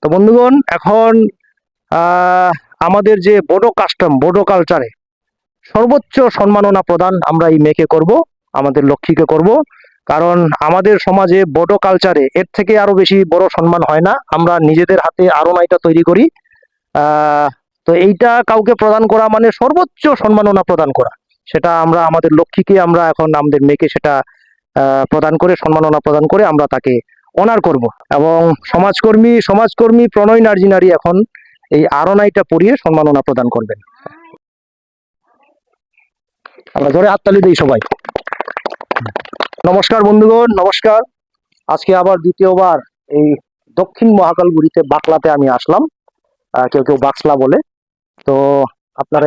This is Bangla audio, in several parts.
তো বন্ধুগণ, এখন আমাদের যে বোডো কাস্টম, বোডো কালচারে সর্বোচ্চ সম্মাননা প্রদান আমরা এই মেয়েকে করব, আমাদের লক্ষ্মীকে করব। কারণ আমাদের সমাজে বোডো কালচারে এর থেকে আরো বেশি বড় সম্মান হয় না। আমরা নিজেদের হাতে আরনাইটা তৈরি করি। তো এইটা কাউকে প্রদান করা মানে সর্বোচ্চ সম্মাননা প্রদান করা। সেটা আমরা আমাদের লক্ষ্মীকে, আমরা এখন আমাদের মেয়েকে সেটা প্রদান করে, সম্মাননা প্রদান করে আমরা তাকে অনার করব। এবং সমাজকর্মী প্রণয় নার্জিনারি এখন এই আরনাইটা পরিয়ে সম্মাননা প্রদান করবেন। আমরা ধরে হাততালি দিই সবাই। নমস্কার বন্ধুগণ, নমস্কার। আজকে আবার দ্বিতীয়বার এই দক্ষিণ মহাকালগুড়িতে বাকলাতে আমি আসলাম। কেউ কেউ বাক্সলা বলে। তো আপনারা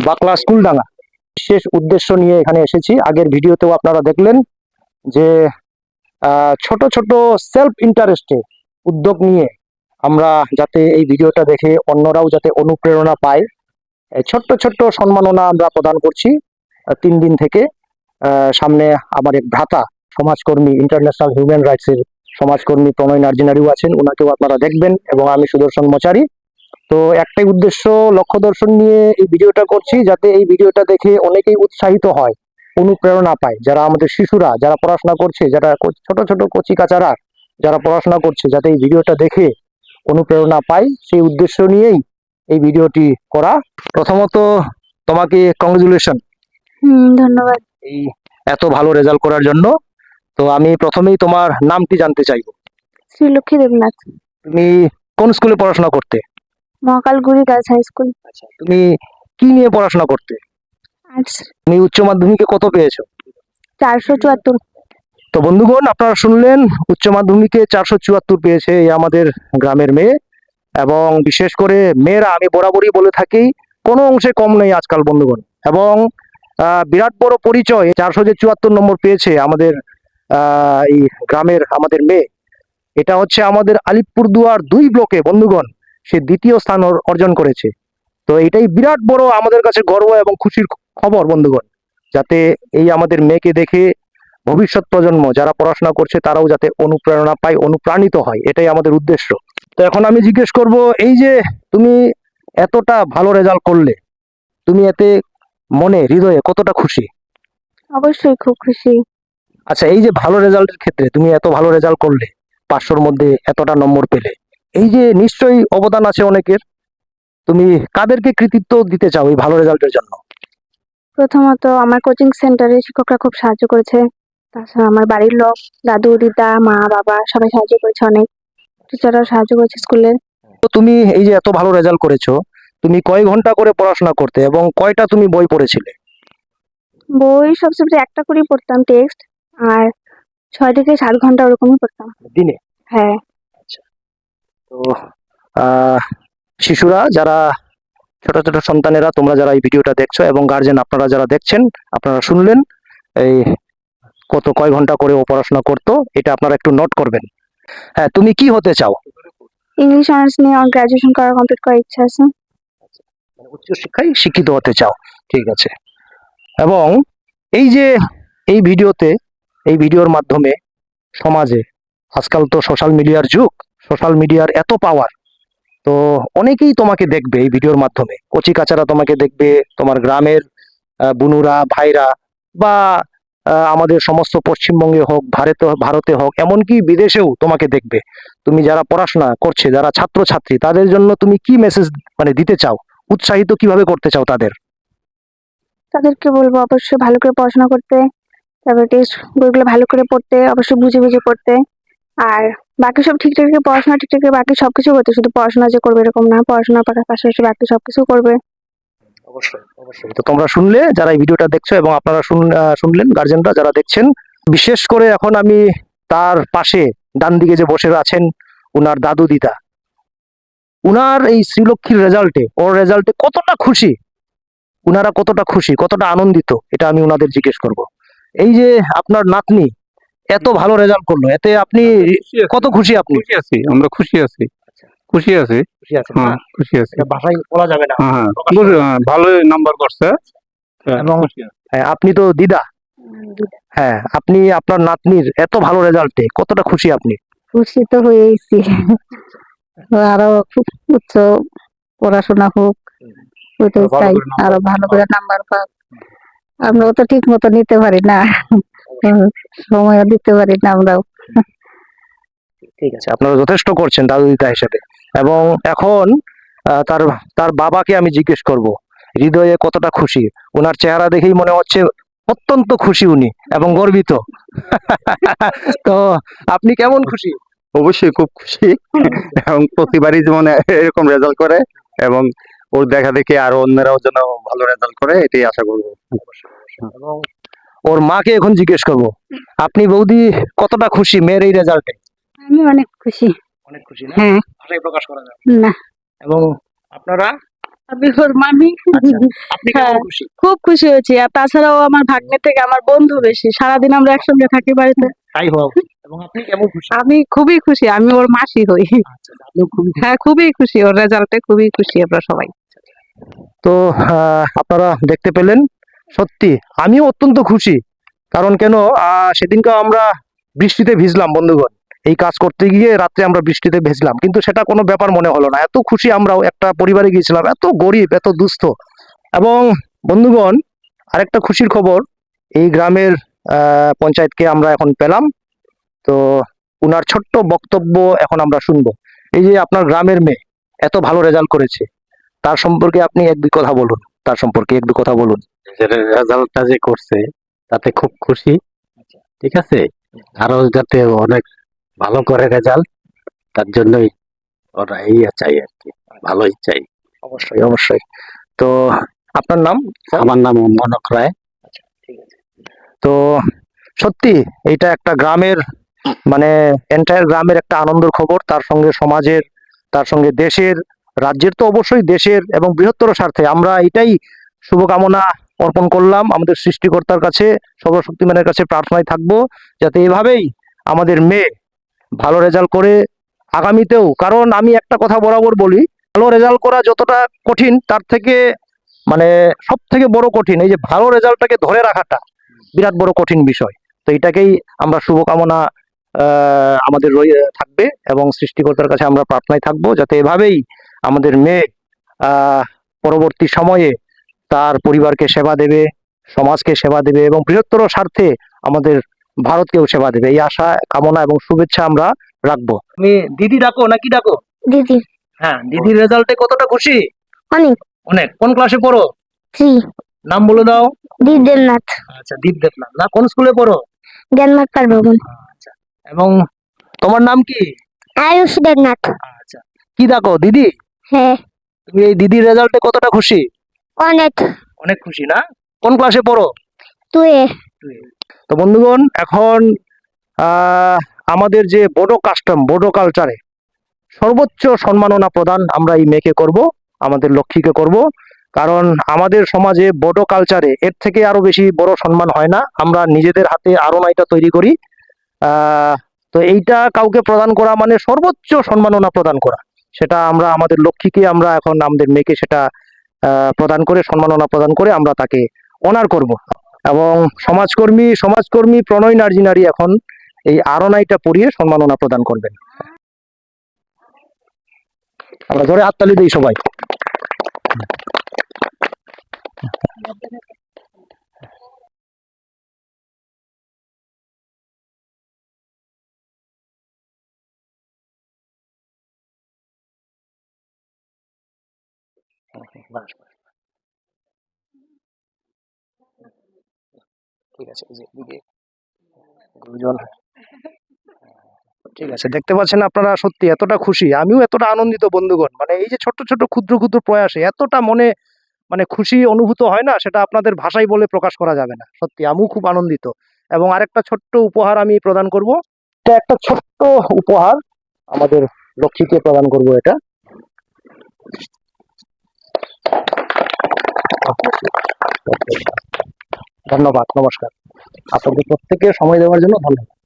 বাকলা স্কুলডাঙ্গা বিশেষ উদ্দেশ্য নিয়ে এখানে এসেছি। আগের ভিডিওতেও আপনারা দেখলেন যে ছোট ছোট সেলফ ইন্টারেস্টে উদ্যোগ নিয়ে আমরা যাতে এই ভিডিওটা দেখে অন্যরাও যাতে অনুপ্রেরণা পায়, ছোট্ট ছোট্ট সম্মাননা আমরা প্রদান করছি 3 দিন থেকে। সামনে আমার এক ভ্রাতা সমাজকর্মী, ইন্টারন্যাশনাল হিউম্যান রাইটসের সমাজকর্মী প্রণয় নার্জিনারিও আছেন, ওনাকেও আপনারা দেখবেন, এবং আমি সুদর্শন মচারি। তো একটাই উদ্দেশ্য, লক্ষ্য দর্শন নিয়ে এই ভিডিওটা করছি, যাতে এই ভিডিওটা দেখে অনেকেই উৎসাহিত হয়, অনুপ্রেরণা পায়। যারা আমাদের শিশুরা যারা পড়াশোনা করছে, যারা ছোট ছোট কচি কাচারা যারা পড়াশোনা করছে, যাতে এই ভিডিওটা দেখে অনুপ্রেরণা পায়, সেই উদ্দেশ্য নিয়েই এই ভিডিওটি করা। প্রথমত তোমাকে কংগ্রেচুলেশন, ধন্যবাদ এই এত ভালো রেজাল্ট করার জন্য। তো আমি প্রথমেই তোমার নামটি জানতে চাইবো। শ্রীলক্ষ্মী দেবনাথ। তুমি কোন স্কুলে পড়াশোনা করতে? Mahakalguri girls high school. আচ্ছা, তুমি কি নিয়ে পড়াশোনা করতে? আর্টস। তুমি উচ্চ মাধ্যমিকে কত পেয়েছো? 474। তো বন্ধুগণ, আপনারা শুনলেন, উচ্চ মাধ্যমিকে 474 পেয়েছে এই আমাদের গ্রামের মেয়ে। এবং বিশেষ করে মেয়েরা, আমি বরাবরই বলে থাকি, কোনো অংশে কম নেই আজকাল বন্ধুগণ। এবং বিরাট বড় পরিচয়, 474 নম্বর পেয়েছে আমাদের এই গ্রামের আমাদের মেয়ে। এটা হচ্ছে আমাদের আলিপুরদুয়ার 2 ব্লকে বন্ধুগণ সে দ্বিতীয় স্থান অর্জন করেছে। তো এটাই বিরাট বড় আমাদের কাছে গর্ব এবং খুশির খবর বন্ধুগণ, যাতে এই আমাদের মেয়েকে দেখে ভবিষ্যৎ প্রজন্ম যারা পড়াশোনা করছে তারাও যাতে অনুপ্রেরণা পায়, অনুপ্রাণিত হয়, এটাই আমাদের উদ্দেশ্য। তো এখন আমি জিজ্ঞেস করব, এই যে তুমি এতটা ভালো রেজাল্ট করলে, তুমি এতে মনে হৃদয়ে কতটা খুশি? অবশ্যই খুব খুশি। আচ্ছা, এই যে ভালো রেজাল্টের ক্ষেত্রে তুমি এত ভালো রেজাল্ট করলে, 500-র মধ্যে এতটা নম্বর পেলে, এই যে নিশ্চয়ই অবদান আছে অনেকের। তুমি কাদেরকে কৃতিত্ব দিতে চাও এই ভালো রেজাল্টের জন্য? প্রথমত আমার কোচিং সেন্টারে শিক্ষকরা খুব সাহায্য করেছে। তাছাড়া আমার বাড়ির লোক, দাদু দিদা, মা বাবা সবাই সাহায্য করেছে, অনেক টিচাররাও সাহায্য করেছে স্কুলে। তো তুমি এই যে এত ভালো রেজাল্ট করেছো, তুমি কয় ঘন্টা করে পড়াশোনা করতে এবং কয়টা তুমি বই পড়েছিলে? বই সব সাবজেক্ট একটা করেই পড়তাম, টেক্সট, আর 6 থেকে 7 ঘন্টা ওরকমই পড়তাম দিনে? হ্যাঁ। আচ্ছা। তো শিশুরা যারা, ছোট ছোট সন্তানেরা, তোমরা যারা এই ভিডিওটা দেখছো এবং গার্জেন আপনারা যারা দেখছেন, আপনারা শুনলেন এই কয় ঘন্টা করে ও পড়াশোনা করতো, এটা আপনারা একটু নোট করবেন। হ্যাঁ, তুমি কি হতে চাও? ইংলিশ অনার্স নিয়ে আমার গ্রাজুয়েশন কমপ্লিট করার ইচ্ছা আছে। উচ্চ শিক্ষায় শিক্ষিত হতে চাও, ঠিক আছে। এবং এই যে এই ভিডিওতে, এই ভিডিওর মাধ্যমে সমাজে, আজকাল তো সোশ্যাল মিডিয়ার যুগ, সোশ্যাল মিডিয়ার এত পাওয়ার, তো অনেকেই তোমাকে দেখবে এই ভিডিওর মাধ্যমে। কচি কাচারা তোমাকে দেখবে, তোমার গ্রামের বুনুরা, ভাইরা, বা আমাদের সমস্ত পশ্চিমবঙ্গে হোক, ভারতে হোক, এমনকি বিদেশেও তোমাকে দেখবে। তুমি যারা পড়াশোনা করছে, যারা ছাত্রছাত্রী, তাদের জন্য তুমি কি মেসেজ মানে দিতে চাও, উৎসাহিত কিভাবে করতে চাও তাদের? তাদেরকে বলবো অবশ্যই ভালো করে পড়াশোনা করতে, তারপরে টেস্ট বইগুলো ভালো করে পড়তে, অবশ্যই বুঝে বুঝে পড়তে। আর বাকি সব ঠিকঠাক পড়াশোনা ঠিকঠাক বাকি সবকিছু করতে, শুধু পড়াশোনা যে করবে এরকম না, পড়াশোনার পাশাপাশি বাকি সবকিছু করবে। অবশ্যই অবশ্যই। তো তোমরা শুনলে, যারা এই ভিডিওটা দেখছো, এবং আপনারা শুনলেন গার্জেনরা যারা দেখছেন, বিশেষ করে এখন আমি তার পাশে ডান দিকে যে বসে আছেন উনার দাদু দিদা, উনার এই শ্রীলক্ষ্মীর রেজাল্টে, ওর রেজাল্টে কতটা খুশি, উনারা কতটা খুশি, কতটা আনন্দিত, এটা আমি উনাদের জিজ্ঞেস করব। এই যে আপনার নাতনি এত ভালো রেজাল্ট করলো, এতে আপনি কত খুশি? আপনি? খুশি আছি, আমরা খুশি আছি, খুশি আছি, খুশি আছেন? হ্যাঁ খুশি আছি। এটা ভাষায় বলা যাবে না। হ্যাঁ, ভালোই নাম্বার করছে। এবং হ্যাঁ, আপনি তো দিদা, হ্যাঁ, আপনি আপনার নাতনির এত ভালো রেজাল্টে কতটা খুশি আপনি? খুশি তো হয়েইছি। আরো খুব উচ্চ পড়াশোনা হোক, ওইটাই ভালো চাই, করে নাম্বার আরো ভালো করে নাম্বার পাক। আমরাও তো ঠিক মতো নিতে পারি না, সময়ও দিতে পারি না আমরাও। ঠিক আছে, আপনারা যথেষ্ট করছেন দাদু দিদা হিসেবে। এবং এখন তার তার বাবাকে আমি জিজ্ঞেস করব হৃদয়ে কতটা খুশি। ওনার চেহারা দেখেই মনে হচ্ছে অত্যন্ত খুশি উনি এবং গর্বিত। তো আপনি কেমন খুশি? অবশ্যই খুব খুশি, এবং প্রতিবারই যেমন এরকম রেজাল্ট করে, এবং ওর দেখা দেখি আরো অন্যরাও যেন ভালো রেজাল্ট করে, এটাই আশা করবো। এবং ওর মাকে এখন জিজ্ঞেস করব, আপনি বৌদি কতটা খুশি মেয়ের এই রেজাল্টে? আমি অনেক খুশি। অনেক খুশি না? হ্যাঁ। ভাষায় প্রকাশ করা যাবে না, এবং আপনারা? আমি ওর মামি। আচ্ছা, আপনি কেমন হ্যাঁ। খুশি? খুব খুশি হয়েছি। আর তাছাড়াও আমার ভাগ্নে থেকে আমার বন্ধু বেশি, সারাদিন আমরা একসঙ্গে থাকি বাড়িতে। তাই হোক। এবং আপনি কেমন খুশি? আমি খুবই খুশি, আমি ওর মাসি হই। আচ্ছা, আপনিও খুবই খুশি। হ্যাঁ, খুবই খুশি, ওর রেজাল্টে খুবই খুশি আমরা সবাই। তো আপনারা দেখতে পেলেন, সত্যি আমিও অত্যন্ত খুশি। কারণ কেন, সেদিনকে আমরা বৃষ্টিতে ভিজলাম বন্ধুগণ, এই কাজ করতে গিয়ে রাত্রে আমরা বৃষ্টিতে ভিজলাম, কিন্তু সেটা কোনো ব্যাপার মনে হলো না। এত খুশি আমরাও, একটা পরিবারে গিয়েছিলাম, এত গরিব এত দুস্থ। এবং বন্ধুগণ, আরেকটা খুশির খবর, এই গ্রামের পঞ্চায়েতকে আমরা এখন পেলাম। তো উনার ছোট্ট বক্তব্য এখন আমরা শুনবো। এই যে আপনার গ্রামের মেয়ে এত ভালো রেজাল্ট করেছে, তার সম্পর্কে আপনি এক দুই কথা বলুন, তার সম্পর্কে এক দু কথা বলুন। রেজাল্টটা যে করছে তাতে খুব খুশি। ঠিক আছে, আরো যাতে অনেক ভালো করে রেজাল্ট, তার জন্যই ওরা এই চাই আর কি, ভালোই চাই। অবশ্যই অবশ্যই। তো আপনার নাম? আমার নাম মনক রায়। তো সত্যি এটা একটা গ্রামের, মানে এন্টায়ার গ্রামের একটা আনন্দের খবর, তার সঙ্গে সমাজের, তার সঙ্গে দেশের, রাজ্যের তো অবশ্যই, দেশের এবং বৃহত্তর স্বার্থে আমরা এটাই শুভকামনা অর্পণ করলাম আমাদের সৃষ্টিকর্তার কাছে, সর্বশক্তিমানের কাছে প্রার্থনায় থাকবো যাতে এভাবেই আমাদের মেয়ে ভালো রেজাল্ট করে আগামীতেও। কারণ আমি একটা কথা বরাবর বলি, ভালো রেজাল্ট করা যতটা কঠিন, তার থেকে মানে সব থেকে বড় কঠিন এই যে ভালো রেজাল্টটাকে ধরে রাখাটা বিরাট বড় কঠিন বিষয়। তো এটাকেই আমরা শুভকামনা আমাদের থাকবে, এবং সৃষ্টিকর্তার কাছে আমরা প্রার্থনায় থাকবো যাতে এভাবেই আমাদের মেয়ে পরবর্তী সময়ে তার পরিবারকে সেবা দেবে, সমাজকে সেবা দেবে এবং বৃহত্তর স্বার্থে আমাদের ভারতকেও সেবা দেবে, এই আশা কামনা এবং শুভেচ্ছা আমরা রাখবো। তুমি দিদি ডাকো নাকি ডাকো? দিদি। হ্যাঁ, দিদির রেজাল্টে কতটা খুশি? অনেক। অনেক। কোন ক্লাসে পড়ো? 3। নাম বলে দাও। দীপ দেবনাথ। আচ্ছা, দীপ দেবনাথ না? কোন স্কুলে পড়ো? জ্ঞানমার্গ পার ভবন। আচ্ছা, এবং তোমার নাম কি? আয়ুষ দেবনাথ। আচ্ছা, কি ডাকো দিদি? হ্যাঁ। তুমি এই দিদির রেজাল্টে কতটা খুশি? অনেক। অনেক খুশি না? কোন ক্লাসে পড়ো? 2 এ। তো বন্ধুগণ, এখন আমাদের যে বড় কাস্টম, বড় কালচারে সর্বোচ্চ সম্মাননা প্রদান আমরা এই মেয়েকে করব, আমাদের লক্ষ্মীকে করব। কারণ আমাদের সমাজে বড় কালচারে এর থেকে আরো বেশি বড় সম্মান হয় না। আমরা নিজেদের হাতে আরোনাইটা তৈরি করি, তো এইটা কাউকে প্রদান করা মানে সর্বোচ্চ সম্মাননা প্রদান করা। সেটা আমরা আমাদের লক্ষ্মীকে, আমরা এখন আমাদের মেয়েকে সেটা প্রদান করে, সম্মাননা প্রদান করে আমরা তাকে অনার করব। এবং সমাজকর্মী প্রণয় নার্জিনারি এখন এই আরোনাইটা পরিয়ে সম্মাননা প্রদান করবেন। আমরা ধরে হাততালি দিই সবাই। ঠিক আছে, এই যে এদিকে গুরুজন। ঠিক আছে, দেখতে পাচ্ছেন আপনারা, সত্যি এতটা খুশি, আমিও এতটা আনন্দিত বন্ধুগণ। মানে এই যে ছোট্ট ছোট্ট ক্ষুদ্র ক্ষুদ্র প্রয়াসে এতটা মনে মানে খুশি অনুভূত হয় না, সেটা আপনাদের ভাষায় বলে প্রকাশ করা যাবে না। সত্যি আমিও খুব আনন্দিত। এবং আরেকটা ছোট্ট উপহার আমি প্রদান করব, এটা একটা ছোট্ট উপহার আমাদের লক্ষ্মীকে প্রদান করব। এটা ধন্যবাদ, নমস্কার। আপনাদের প্রত্যেকে সময় দেওয়ার জন্য ধন্যবাদ।